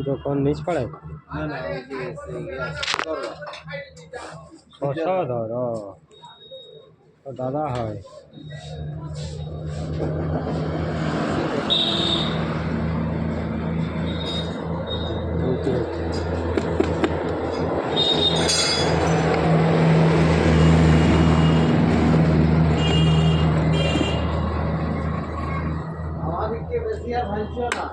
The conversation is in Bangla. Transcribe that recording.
দোকান নিচ পাড়ায় না না ওই যে শশাধর ও দাদা হয়। আমাদেরকে বেশি আর ভাইছো না।